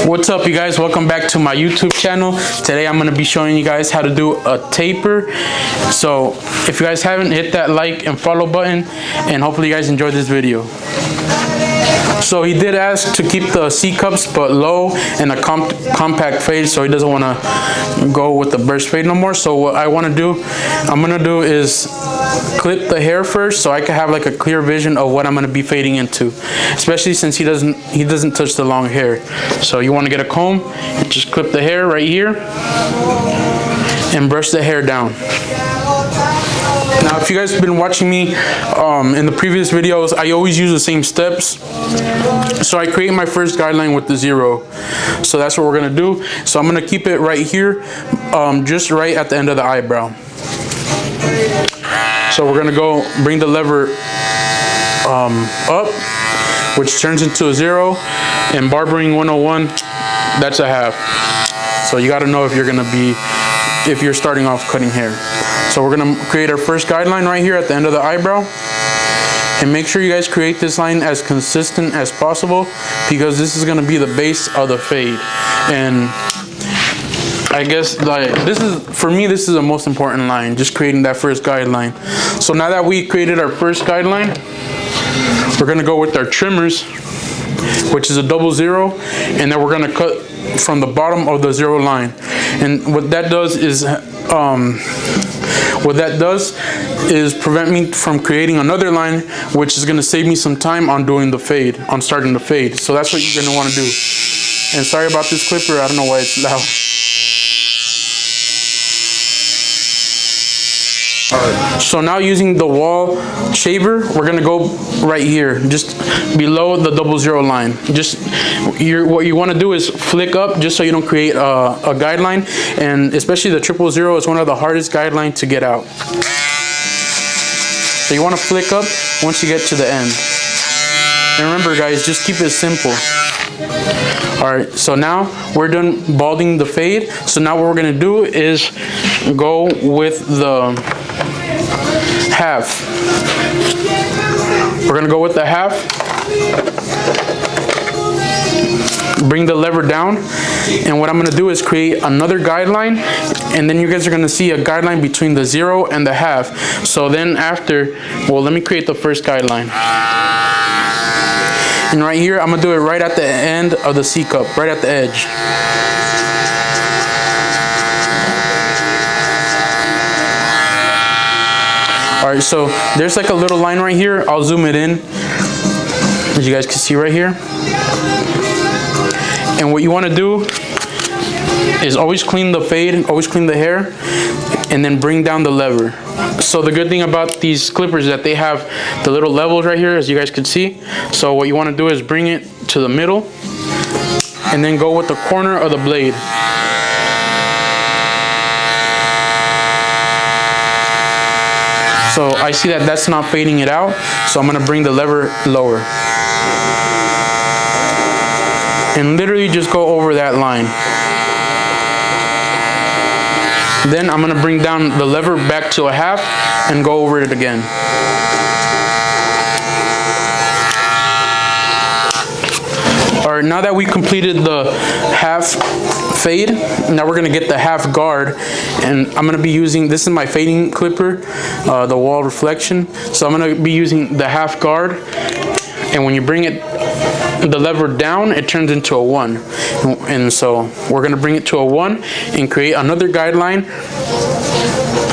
What's up, you guys? Welcome back to my YouTube channel. Today I'm going to be showing you guys how to do a taper. So if you guys haven't, hit that like and follow button, and hopefully you guys enjoyed this video. So he did ask to keep the C-cups but low and a compact fade, so he doesn't want to go with the burst fade no more. So what I'm going to do is clip the hair first, so I can have like a clear vision of what I'm going to be fading into, especially since he doesn't touch the long hair. So you want to get a comb and just clip the hair right here and brush the hair down. Now, if you guys have been watching me in the previous videos, I always use the same steps. So I create my first guideline with the 0. So that's what we're going to do. So I'm going to keep it right here, just right at the end of the eyebrow. So we're going to go bring the lever up, which turns into a 0. And barbering 101, that's a half. So you got to know if you're starting off cutting hair. So we're going to create our first guideline right here at the end of the eyebrow. And make sure you guys create this line as consistent as possible, because this is going to be the base of the fade. And I guess for me this is the most important line, just creating that first guideline. So now that we created our first guideline, we're going to go with our trimmers, which is a 00, and then we're going to cut from the bottom of the 0 line. And what that does is prevent me from creating another line, which is going to save me some time on doing the fade, on starting the fade. So that's what you're going to want to do. And sorry about this clipper, I don't know why it's loud. Alright, so now using the wall shaver, we're going to go right here, just below the 00 line. What you want to do is flick up, just so you don't create a guideline, and especially the 000 is one of the hardest guidelines to get out. So you want to flick up once you get to the end. And remember, guys, just keep it simple. Alright, so now we're done balding the fade. So now what we're going to do is go with the half. We're going to go with the half. Bring the lever down, and what I'm going to do is create another guideline, and then you guys are going to see a guideline between the 0 and the half. So then let me create the first guideline. And right here, I'm going to do it right at the end of the C-cup, right at the edge. Alright, so there's like a little line right here. I'll zoom it in, as you guys can see right here. And what you want to do is always clean the fade, always clean the hair, and then bring down the lever. So the good thing about these clippers is that they have the little levels right here, as you guys can see. So what you want to do is bring it to the middle, and then go with the corner of the blade. So I see that that's not fading it out, so I'm going to bring the lever lower. And literally just go over that line. Then I'm going to bring down the lever back to a half and go over it again. Alright, now that we completed the half fade, now we're going to get the half guard. And I'm going to be using, this is my fading clipper, the wall reflection. So I'm going to be using the half guard. And when you bring the lever down, it turns into a 1. And so we're going to bring it to a 1 and create another guideline,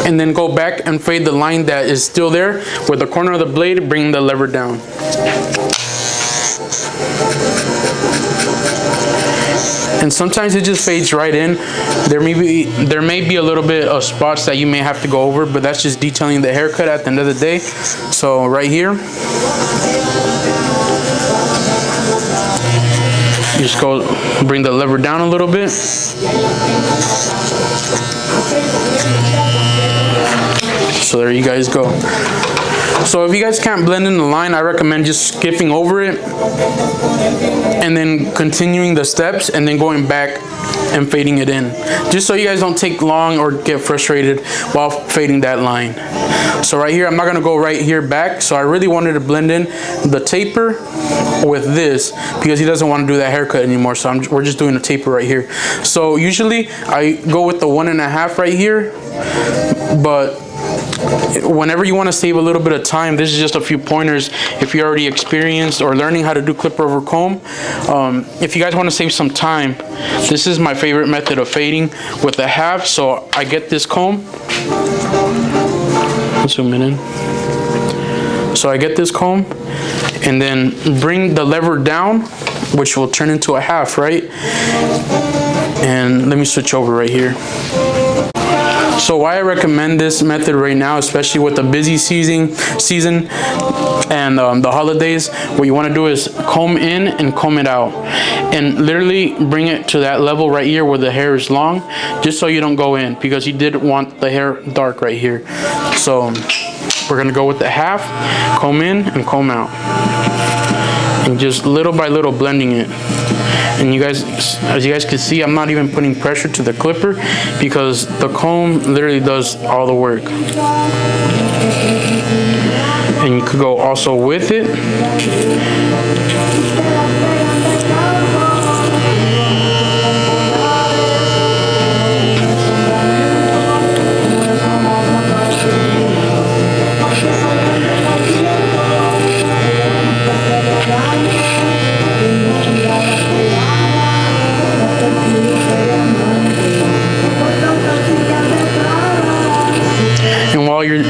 and then go back and fade the line that is still there with the corner of the blade, bring the lever down. And sometimes it just fades right in. There may be a little bit of spots that you may have to go over, but that's just detailing the haircut at the end of the day. So right here, you just go bring the lever down a little bit. So there you guys go. So if you guys can't blend in the line, I recommend just skipping over it and then continuing the steps and then going back and fading it in, just so you guys don't take long or get frustrated while fading that line. So right here, I'm not gonna go right here back, so I really wanted to blend in the taper with this because he doesn't want to do that haircut anymore, so we're just doing a taper right here. So usually I go with the 1.5 right here, but whenever you want to save a little bit of time, this is just a few pointers if you're already experienced or learning how to do clipper over comb. If you guys want to save some time, this is my favorite method of fading with a half. So I get this comb, let's zoom it in. So I get this comb and then bring the lever down, which will turn into a half, right? And let me switch over right here. So why I recommend this method right now, especially with the busy season and the holidays, what you want to do is comb in and comb it out, and literally bring it to that level right here where the hair is long, just so you don't go in, because you did want the hair dark right here. So we're gonna go with the half, comb in and comb out, and just little by little blending it. And you guys, as you guys can see, I'm not even putting pressure to the clipper because the comb literally does all the work. And you could go also with it. While you're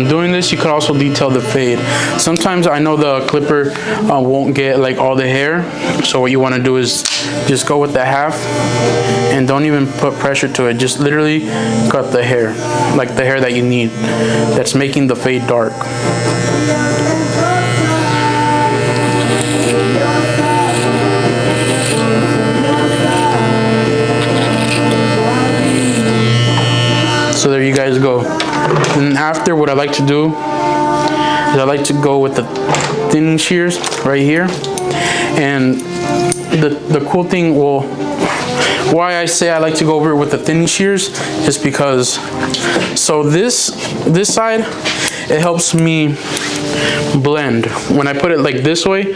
doing this, you could also detail the fade. Sometimes I know the clipper won't get like all the hair, so what you want to do is just go with the half and don't even put pressure to it. Just literally cut the hair, like the hair that you need, that's making the fade dark. So there you guys go. And after, what I like to do is I like to go with the thinning shears right here. And the cool thing, well, why I say I like to go over it with the thinning shears is because, so this side, it helps me blend. When I put it like this way,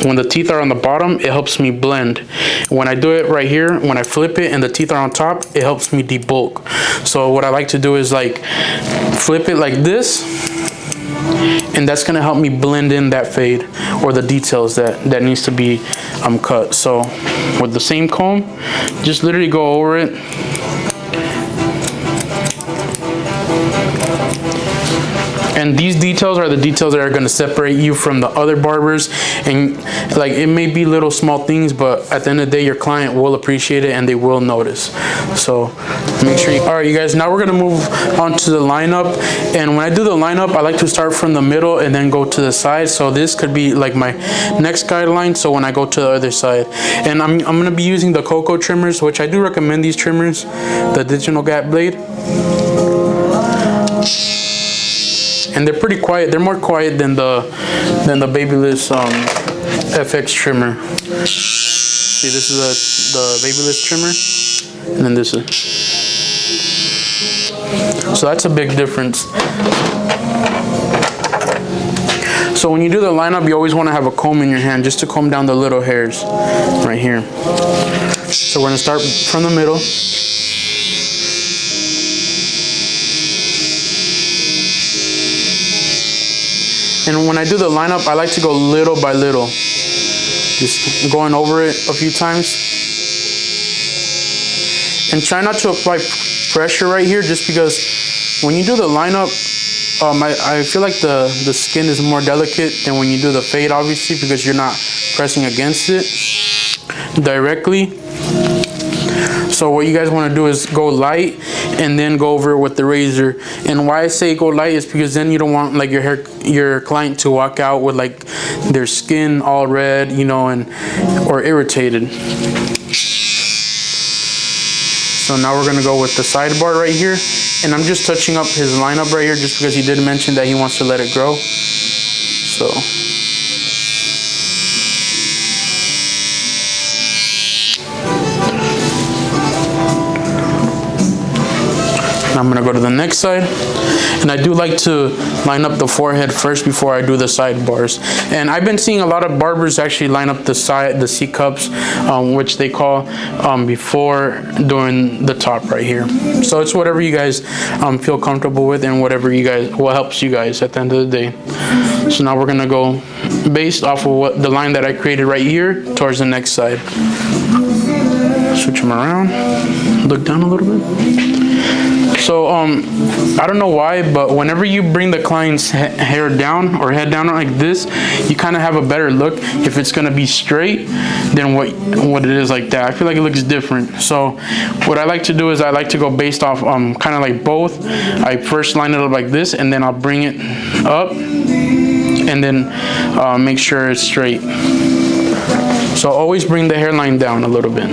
when the teeth are on the bottom, it helps me blend. When I do it right here, when I flip it and the teeth are on top, it helps me debulk. So what I like to do is like flip it like this, and that's gonna help me blend in that fade or the details that needs to be cut. So with the same comb, just literally go over it. And these details are the details that are going to separate you from the other barbers. And like, it may be little small things, but at the end of the day, your client will appreciate it and they will notice. So make sure you, all right, you guys, now we're going to move on to the lineup. And when I do the lineup, I like to start from the middle and then go to the side. So this could be like my next guideline. So when I go to the other side, and I'm going to be using the Cocoa trimmers, which I do recommend these trimmers, the digital gap blade. And they're pretty quiet. They're more quiet than the Babyliss FX trimmer. See, this is the Babyliss trimmer, and then this is. So that's a big difference. So when you do the lineup, you always want to have a comb in your hand just to comb down the little hairs right here. So we're gonna start from the middle. And when I do the lineup, I like to go little by little, just going over it a few times. And try not to apply pressure right here, just because when you do the lineup, I feel like the skin is more delicate than when you do the fade, obviously, because you're not pressing against it directly. So what you guys want to do is go light and then go over it with the razor. And why I say go light is because then you don't want like your client to walk out with like their skin all red, you know, or irritated. So now we're gonna go with the sidebar right here, and I'm just touching up his lineup right here just because he did mention that he wants to let it grow. So. I'm gonna go to the next side, and I do like to line up the forehead first before I do the sidebars. And I've been seeing a lot of barbers actually line up the C cups, which they call, before doing the top right here. So it's whatever you guys feel comfortable with, and what helps you guys at the end of the day. So now we're gonna go based off of the line that I created right here towards the next side. Switch them around, look down a little bit. So I don't know why, but whenever you bring the client's hair down or head down like this, you kind of have a better look if it's gonna be straight than what it is like that. I feel like it looks different. So what I like to do is I like to go based off kind of like both. I first line it up like this, and then I'll bring it up, and then make sure it's straight. So always bring the hairline down a little bit.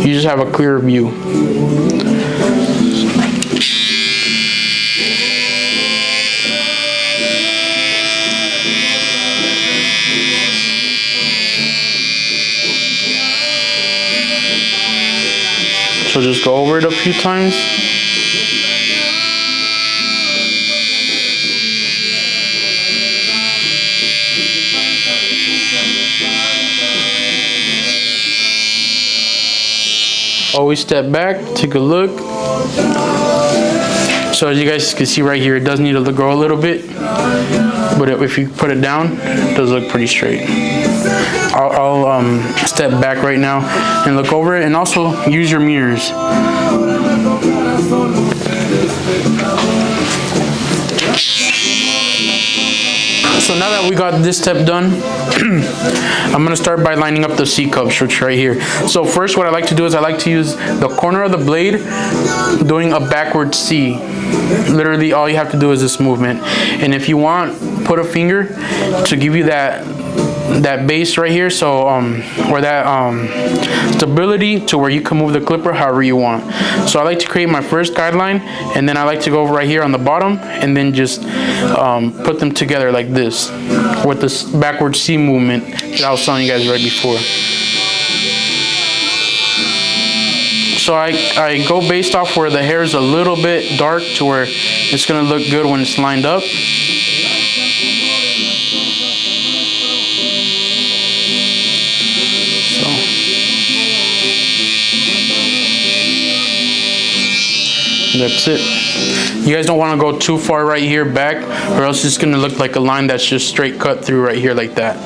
You just have a clearer view. So just go over it a few times. Always step back, take a look. So as you guys can see right here, it does need to grow a little bit, but if you put it down, it does look pretty straight. I'll step back right now and look over it, and also use your mirrors. So now that we got this step done, I'm gonna start by lining up the C cups, which right here. So first, what I like to do is I like to use the corner of the blade doing a backward C. Literally all you have to do is this movement, and if you want, put a finger to give you that base right here, so or that stability to where you can move the clipper however you want. So I like to create my first guideline, and then I like to go over right here on the bottom, and then just put them together like this with this backward C movement that I was telling you guys right before. So I go based off where the hair is a little bit dark to where it's gonna look good when it's lined up. That's it. You guys don't want to go too far right here back, or else it's going to look like a line that's just straight cut through right here like that.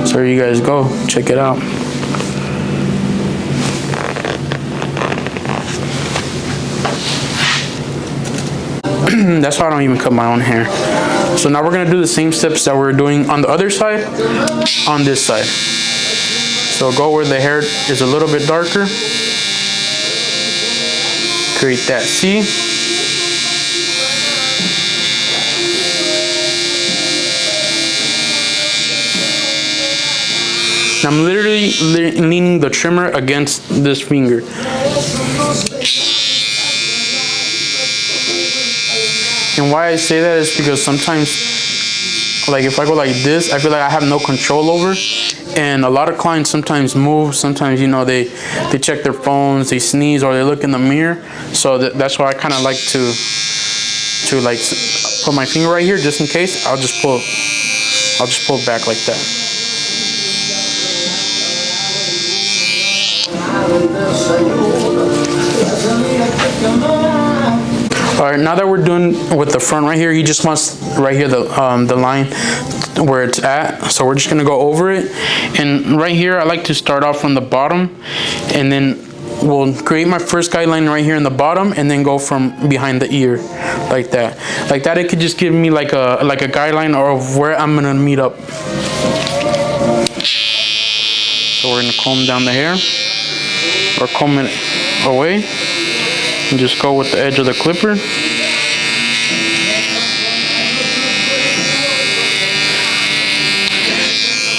So there you guys go. Check it out. That's why I don't even cut my own hair. So now we're gonna do the same steps that we're doing on the other side, on this side. So go where the hair is a little bit darker. Create that C. I'm literally leaning the trimmer against this finger. And why I say that is because sometimes, like if I go like this, I feel like I have no control over. And a lot of clients sometimes move, sometimes, you know, they check their phones, they sneeze, or they look in the mirror. So that's why I kind of like to like put my finger right here just in case. I'll just pull back like that. All right, now that we're doing with the front right here, he just wants right here the line where it's at. So we're just gonna go over it, and right here I like to start off from the bottom, and then we'll create my first guideline right here in the bottom, and then go from behind the ear like that. Like that, it could just give me like a guideline of where I'm gonna meet up. So we're gonna comb down the hair, or comb it away, and just go with the edge of the clipper.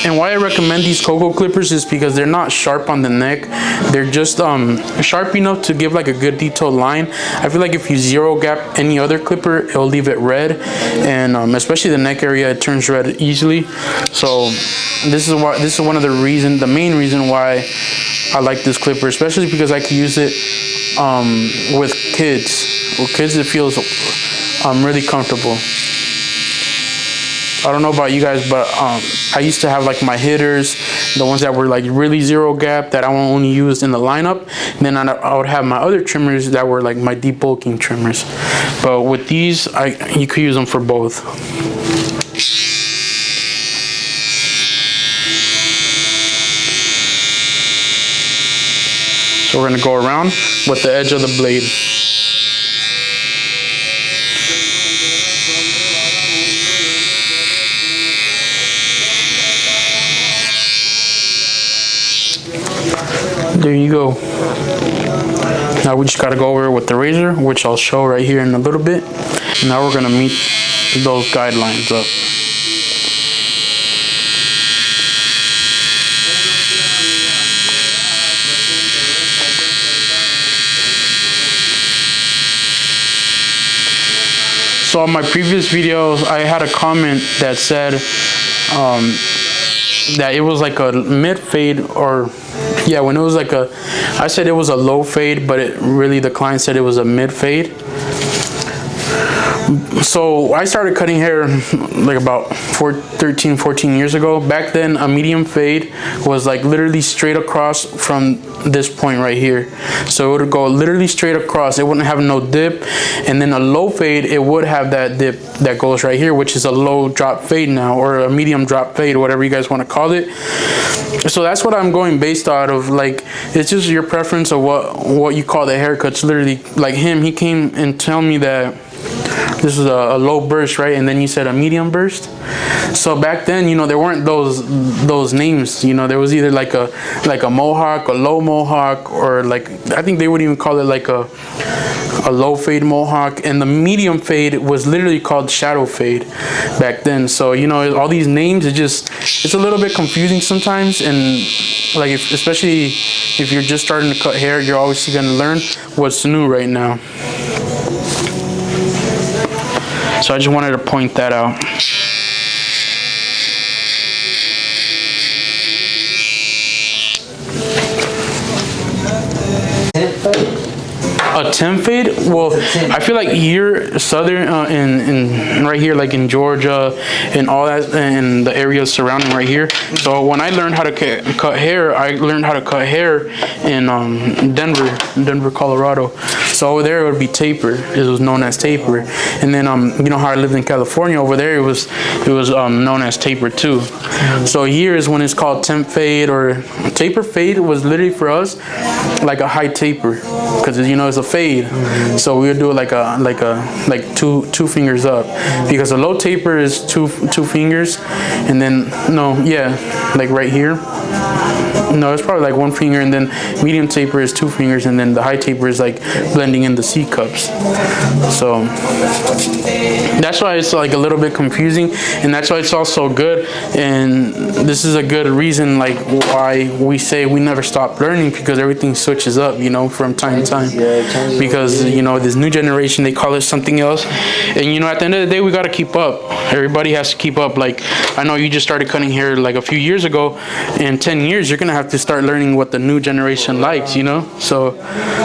And why I recommend these Coco clippers is because they're not sharp on the neck. They're just sharp enough to give like a good detailed line. I feel like if you zero gap any other clipper, it'll leave it red, and especially the neck area, it turns red easily. So this is one of the main reason why I like this clipper, especially because I can use it with kids. With kids, it feels really comfortable. I don't know about you guys, but I used to have like my hitters, the ones that were like really zero gap that I only used in the lineup. And then I would have my other trimmers that were like my deep bulking trimmers. But with these, you could use them for both. So we're gonna go around with the edge of the blade. There you go. Now we just gotta go over it with the razor, which I'll show right here in a little bit. Now we're gonna meet those guidelines up. So on my previous video, I had a comment that said that it was like a mid fade, or yeah, when it was like I said it was a low fade, but the client said it was a mid fade. So I started cutting hair like about 13, 14 years ago. Back then, a medium fade was like literally straight across from this point right here. So it would go literally straight across. It wouldn't have no dip. And then a low fade, it would have that dip that goes right here, which is a low drop fade now, or a medium drop fade, whatever you guys want to call it. So that's what I'm going based out of. Like, it's just your preference of what you call the haircuts. Literally, like him, he came and tell me that this is a low burst, right? And then you said a medium burst. So back then, you know, there weren't those names. You know, there was either like a mohawk, a low mohawk, or like, I think they would even call it like a low fade mohawk. And the medium fade was literally called shadow fade back then. So, you know, all these names, it's a little bit confusing sometimes. And like, especially if you're just starting to cut hair, you're obviously going to learn what's new right now. So I just wanted to point that out. A 10 fade? Well, I feel like you're southern in right here, like in Georgia and all that, and the areas surrounding right here. So when I learned how to cut hair, I learned how to cut hair in Denver, Colorado. So over there it would be taper. It was known as taper. And then you know how I lived in California, over there it was known as taper too. So here is when it's called temp fade, or taper fade was literally for us like a high taper, because you know it's a fade. So we would do it like two fingers up, because a low taper is two fingers, and then like right here. No, it's probably like one finger, and then medium taper is two fingers, and then the high taper is like blending in the C cups. So that's why it's like a little bit confusing, and that's why it's also good. And this is a good reason like why we say we never stop learning, because everything switches up, you know, from time to time. Because, you know, this new generation, they call it something else, and you know, at the end of the day, we got to keep up. Everybody has to keep up. Like, I know you just started cutting hair like a few years ago. In 10 years, you're gonna have to start learning what the new generation likes, you know. So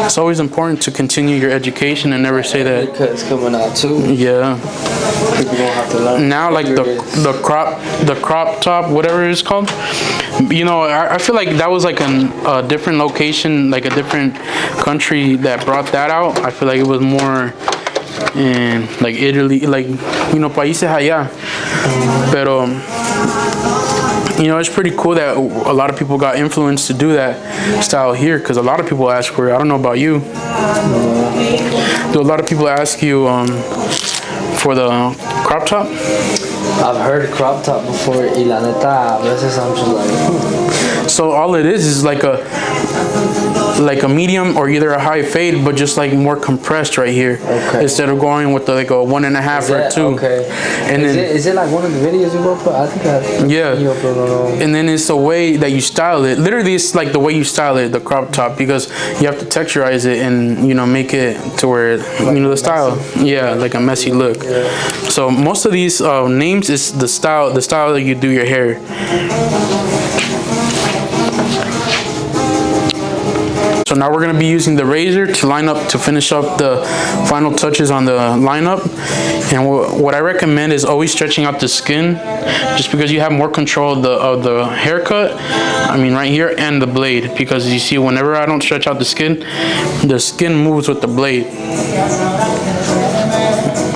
it's always important to continue your education and never say that. Haircuts coming out too. Yeah. People gonna have to learn. Now, like the crop top, whatever it's called. You know, I feel like that was like a different location, like a different country that brought that out. I feel like it was more in like Italy, like, you know, países allá. Pero you know, it's pretty cool that a lot of people got influenced to do that style here, because a lot of people ask for it. I don't know about you. Do a lot of people ask you for the crop top? I've heard crop top before, y la neta, a veces I'm just like, So all it is like like a medium or either a high fade, but just like more compressed right here. Okay. Instead of going with like a 1.5 or 2. Okay. And Is it like one of the videos you will put? I think and then it's the way that you style it. Literally, it's like the way you style it, the crop top, because you have to texturize it and, you know, make it to where, you know, the style. Yeah, like a messy look. Yeah. So most of these names is the style that you do your hair. So now we're gonna be using the razor to finish up the final touches on the lineup. And what I recommend is always stretching out the skin, just because you have more control of the haircut. I mean, right here, and the blade, because you see, whenever I don't stretch out the skin moves with the blade.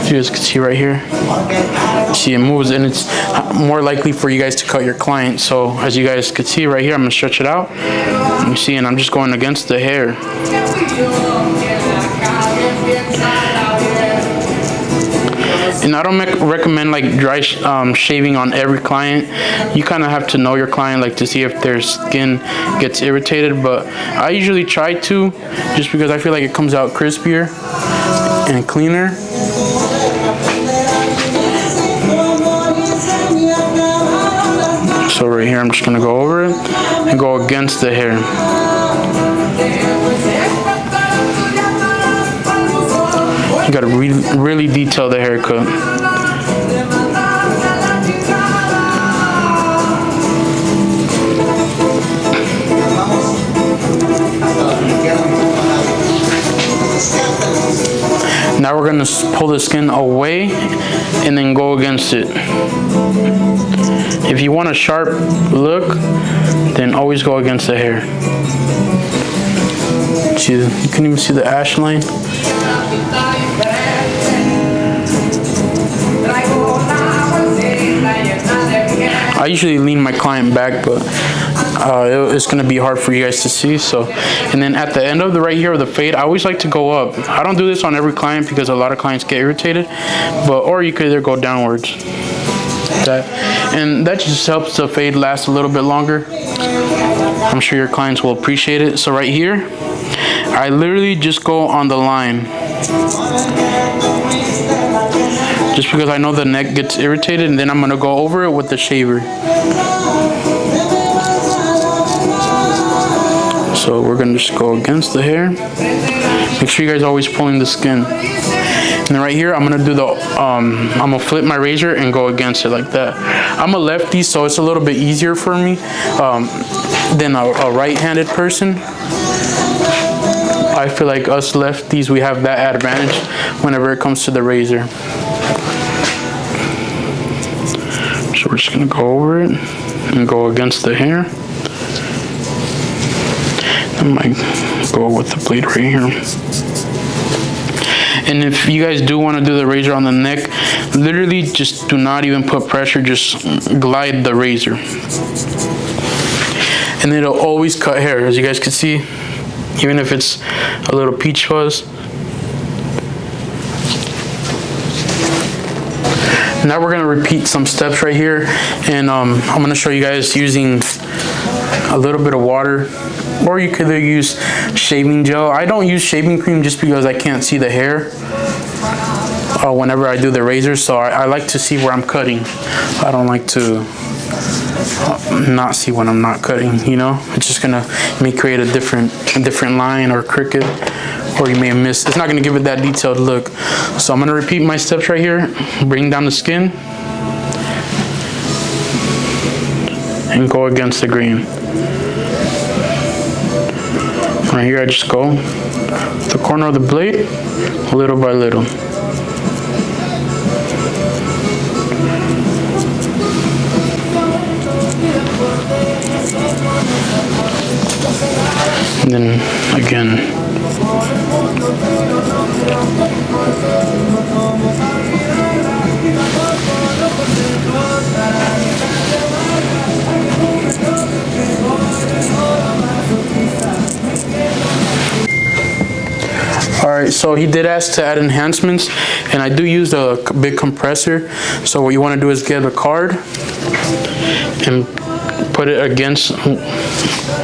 You guys can see right here. See, it moves, and it's more likely for you guys to cut your client. So as you guys can see right here, I'm gonna stretch it out. You see, and I'm just going against the hair. And I don't recommend like dry shaving on every client. You kind of have to know your client, like to see if their skin gets irritated. But I usually try to, just because I feel like it comes out crispier and cleaner. So right here, I'm just gonna go over it and go against the hair. You gotta really detail the haircut. Now we're gonna pull the skin away and then go against it. If you want a sharp look, then always go against the hair. See, you can even see the ash line. I usually lean my client back, but it's gonna be hard for you guys to see. So, and then at the end of the right here of the fade, I always like to go up. I don't do this on every client because a lot of clients get irritated, or you could either go downwards. And that just helps the fade last a little bit longer. I'm sure your clients will appreciate it. So right here, I literally just go on the line, just because I know the neck gets irritated, and then I'm gonna go over it with the shaver. So we're gonna just go against the hair. Make sure you guys are always pulling the skin. And then right here, I'm gonna do the, I'm gonna flip my razor and go against it like that. I'm a lefty, so it's a little bit easier for me than a right-handed person. I feel like us lefties, we have that advantage whenever it comes to the razor. So we're just gonna go over it and go against the hair. I might go with the blade right here. And if you guys do want to do the razor on the neck, literally just do not even put pressure, just glide the razor. And it'll always cut hair, as you guys can see, even if it's a little peach fuzz. Now we're gonna repeat some steps right here, and I'm gonna show you guys using a little bit of water, or you could either use shaving gel. I don't use shaving cream just because I can't see the hair whenever I do the razor, so I like to see where I'm cutting. I don't like to not see when I'm not cutting, you know? It's just gonna create a different line or cricket, or you may have missed. It's not gonna give it that detailed look. So I'm gonna repeat my steps right here. Bring down the skin and go against the grain. Right here, I just go the corner of the blade, little by little. And then again. Alright, so he did ask to add enhancements, and I do use a big compressor. So what you want to do is get a card and put put it against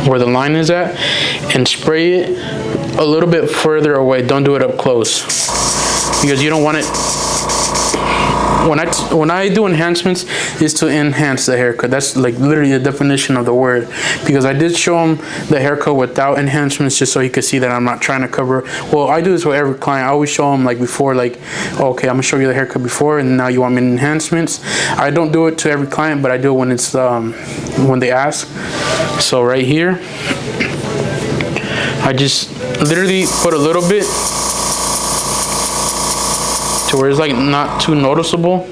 where the line is at and spray it a little bit further away. Don't do it up close because you don't want it. When I do enhancements, is to enhance the haircut. That's like literally the definition of the word, because I did show him the haircut without enhancements just so he could see that I'm not trying to cover. Well, I do this with every client. I always show him like before, like, okay, I'm gonna show you the haircut before and now you want me in enhancements. I don't do it to every client, but I do it when it's when they ask. So right here, I just literally put a little bit to where it's like not too noticeable.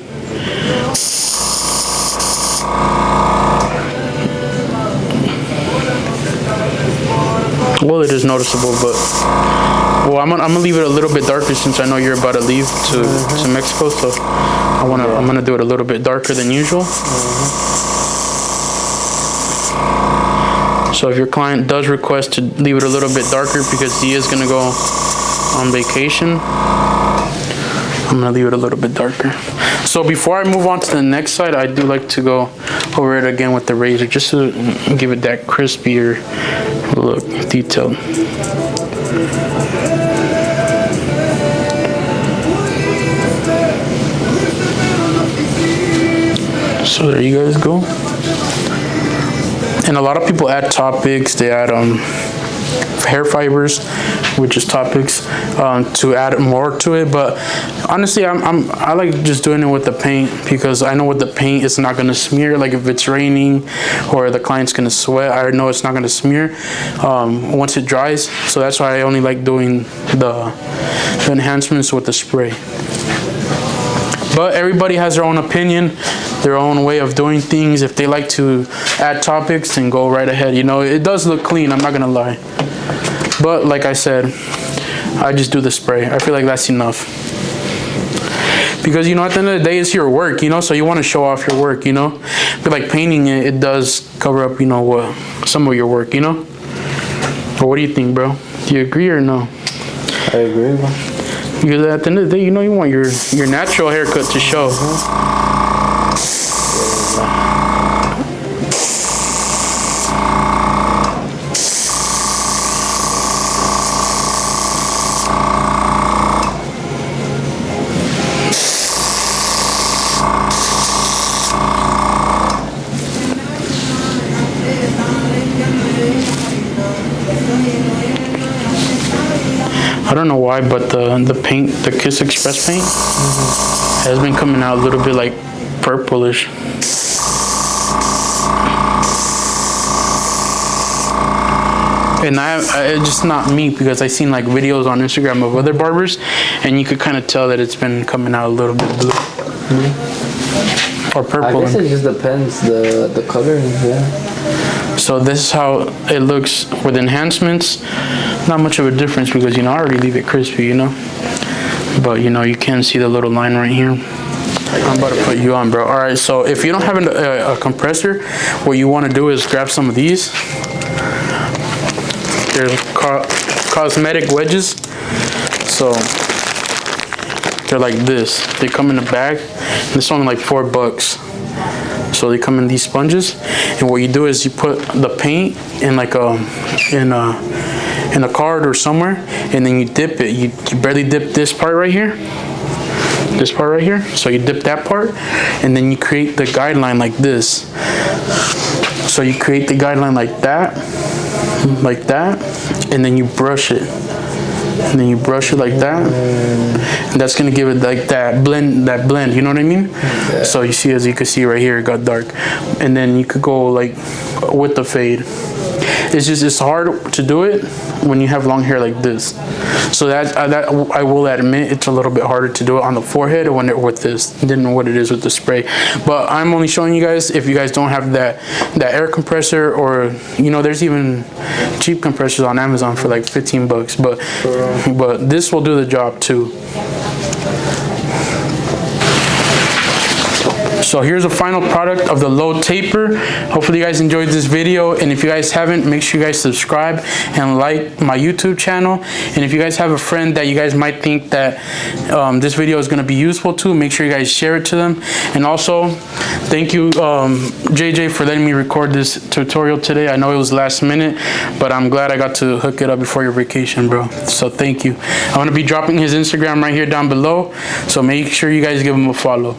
Well, it is noticeable, but well, I'm gonna leave it a little bit darker since I know you're about to leave to Mexico, so I'm gonna do it a little bit darker than usual. So if your client does request to leave it a little bit darker because he is gonna go on vacation, I'm gonna leave it a little bit darker. So before I move on to the next side, I do like to go over it again with the razor just to give it that crispier look, detailed. So there you guys go. And a lot of people add topics. They add hair fibers, which is topics, to add more to it. But honestly, I like just doing it with the paint because I know with the paint it's not gonna smear. Like if it's raining or the client's gonna sweat, I know it's not gonna smear once it dries. So that's why I only like doing the enhancements with the spray. But everybody has their own opinion, their own way of doing things. If they like to add topics, then go right ahead. You know, it does look clean, I'm not gonna lie. But like I said, I just do the spray. I feel like that's enough. Because, you know, at the end of the day, it's your work, you know, so you want to show off your work, you know. But like painting it, it does cover up, you know, what some of your work, you know. But what do you think, bro? Do you agree or no? I agree, bro. Because at the end of the day, you know, you want your natural haircut to show. I don't know why, but the paint, the Kiss Express paint, has been coming out a little bit like purplish. And it's just not me, because I seen like videos on Instagram of other barbers, and you could kind of tell that it's been coming out a little bit blue or purple. I guess it just depends the color, yeah. So this is how it looks with enhancements. Not much of a difference because, you know, I already leave it crispy, you know. But, you know, you can see the little line right here. I'm about to put you on, bro. All right, so if you don't have a compressor, what you want to do is grab some of these. They're cosmetic wedges. So they're like this. They come in a bag. This only like $4. So they come in these sponges, and what you do is you put the paint in like in a card or somewhere, and then you dip it. You barely dip this part right here. This part right here. So you dip that part, and then you create the guideline like this. So you create the guideline like that, and then you brush it. And then you brush it like that, and that's gonna give it like that blend, you know what I mean? Yeah. So you see, as you can see right here, it got dark, and then you could go like with the fade. It's hard to do it when you have long hair like this. So that I will admit, it's a little bit harder to do it on the forehead when it with this than what it is with the spray. But I'm only showing you guys if you guys don't have that air compressor, or, you know, there's even cheap compressors on Amazon for like $15. But this will do the job too. So here's a final product of the low taper. Hopefully you guys enjoyed this video, and if you guys haven't, make sure you guys subscribe and like my YouTube channel. And if you guys have a friend that you guys might think that this video is going to be useful to, make sure you guys share it to them. And also thank you JJ for letting me record this tutorial today. I know it was last minute, but I'm glad I got to hook it up before your vacation, bro. So thank you. I'm going to be dropping his Instagram right here down below, so make sure you guys give him a follow.